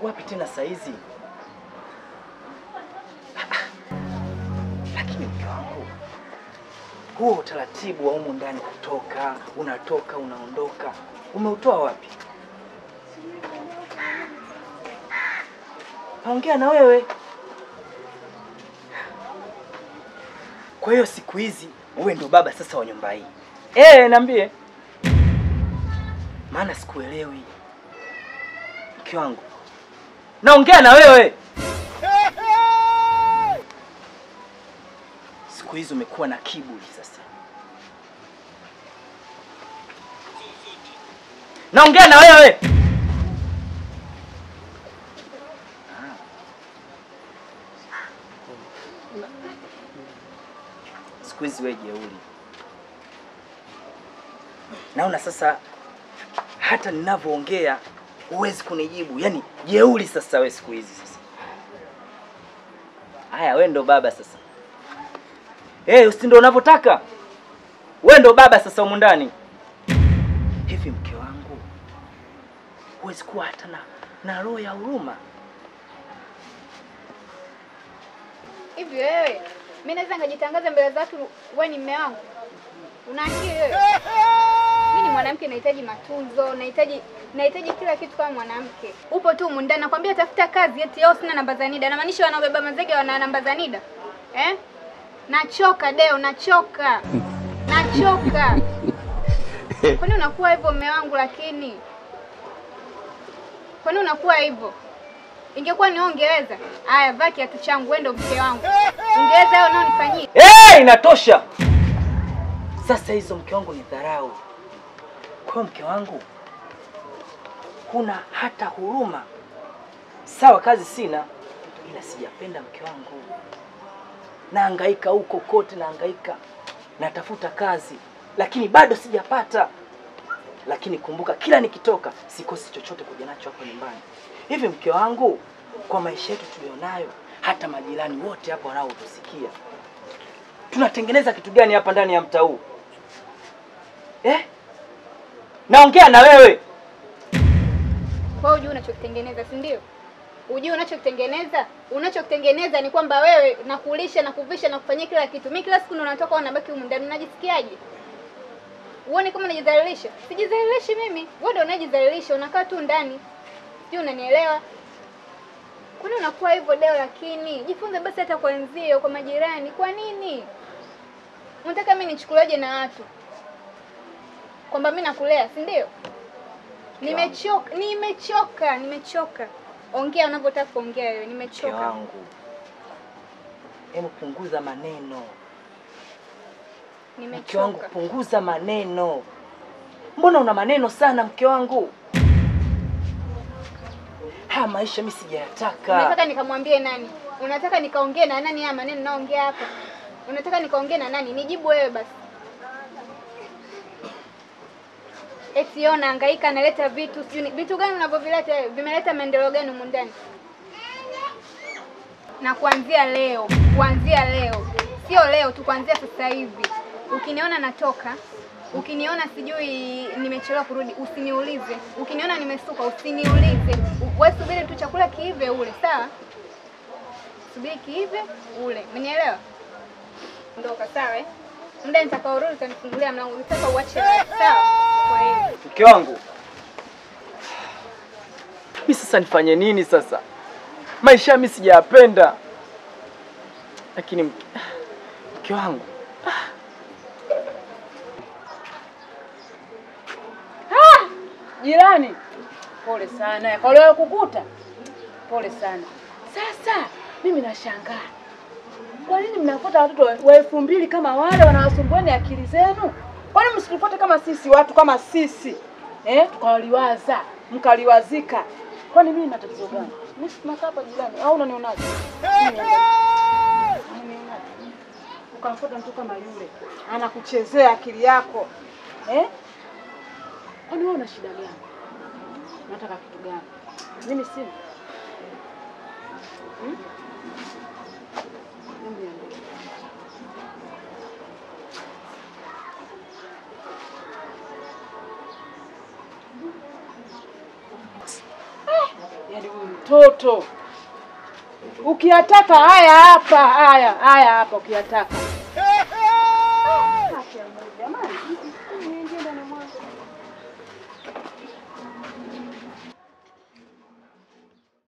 Wapi tena saizi? Lakini mke wangu, huo utaratibu wa humu ndani kutoka, unatoka, unaondoka, umeutoa wapi? Naongea na wewe. Kwa hiyo siku hizi wewe ndio baba sasa wa nyumba hii. Niambie. Maana sikuelewi. Mke wangu, naongea na wewe. Siku hizi umekuwa na kiburi sasa. Naongea na wewe. Siku hizi wewe jeuri. Naona sasa hata ninavyoongea huwezi kunijibu. Yaani jeuri sasa wewe siku hizi sasa. Haya, wewe ndo baba sasa. Usi ndo unavyotaka? Wewe ndo baba sasa humu ndani. Hivi mke wangu, huwezi kuwa hata na roho ya huruma? Hivi wewe, mimi naweza ngajitangaza mbele za watu wewe ni mume wangu? Una akili wewe? Mimi ni mwanamke, nahitaji matunzo, nahitaji kila kitu kama mwanamke. Upo tu humu ndani nakwambia tafuta kazi eti yao sina namba za NIDA. Namaanisha wanaobeba mazege wana namba za NIDA. Nachoka Deo, nachoka. Nachoka. Kwani unakuwa hivyo mume wangu lakini? Kwani unakuwa hivyo? Ingekuwa ni ongeweza. Haya, vaa kiatu changu wewe ndo mke wangu. Ungeweza wewe unaonifanyia. Inatosha. Sasa hizo mke wangu ni dharau. Kwa mke wangu, huna hata huruma. Sawa, kazi sina, ila sijapenda mke wangu. Nahangaika huko kote, nahangaika. Natafuta kazi, lakini bado sijapata. Lakini kumbuka kila nikitoka sikosi chochote kuja nacho hapo nyumbani. Hivi mke wangu, kwa maisha yetu tulionayo, hata majirani wote hapa wanaotusikia, tunatengeneza kitu gani hapa ndani ya mtaa huu? Naongea na wewe. Kwa hiyo unachotengeneza, si ndio? Unajua unachotengeneza? Unachotengeneza ni kwamba wewe nakulisha na kuvisha na kufanyia kila kitu. Mimi kila siku unatoka unabaki humu ndani, unajisikiaje? Uone kama unajidhalilisha? Sijidhalilishi mimi. Wewe ndio unajidhalilisha, unakaa tu ndani. Sio, unanielewa? Kwani unakuwa hivyo Deo? Lakini jifunze basi hata kwa wenzio, kwa majirani. Kwa nini? Unataka mimi nichukuleje na watu? Kwamba mimi nakulea, si ndio? Nimechoka. Ongea unavyotaka kuongea wewe, nimechoka. Mke wangu, hebu punguza maneno. Nimechoka. Mke wangu, punguza maneno. Mbona una maneno sana mke wangu? Maisha mimi sijayataka. Unataka nikamwambie nani? Unataka nikaongee na nani haya maneno naongea hapa? Unataka nikaongee na nani? Nijibu wewe basi. Eti yona hangaika analeta vitu, vitu gani unavyovileta wewe? Vimeleta maendeleo gani humu ndani? Na kuanzia leo, sio leo tu, kuanzia sasa hivi. Ukiniona natoka, ukiniona sijui nimechelewa kurudi, usiniulize. Ukiniona nimesuka, usiniulize. Wewe subiri tu chakula kiive ule, sawa? Subiri kiive ule. Umenielewa? Ondoka, sawa? Muda nitakaorudi utanifungulia mlango. Unataka uache, sawa? Kwa hiyo mke wangu, mimi sasa nifanye nini sasa? Maisha mimi sijayapenda. Lakini mke wangu, jirani, pole sana. Kwa leo kukuta, pole sana. Sasa mimi nashangaa, kwa nini mnafuata watoto wa 2000 kama wale wanawasumbueni akili zenu? Kwa nini msitufuate kama sisi, watu kama sisi? Tukawaliwaza, mkaliwazika. Kwani mimi nina tatizo gani? Mimi tunakaa hapa jirani, au unanionaje? Ukamfuata mtu kama yule, anakuchezea akili yako. Kwani wewe una shida gani? Unataka kitu gani? Mimi sina. Yaani huyu watoto. Ukiyataka haya hapa ukiyataka.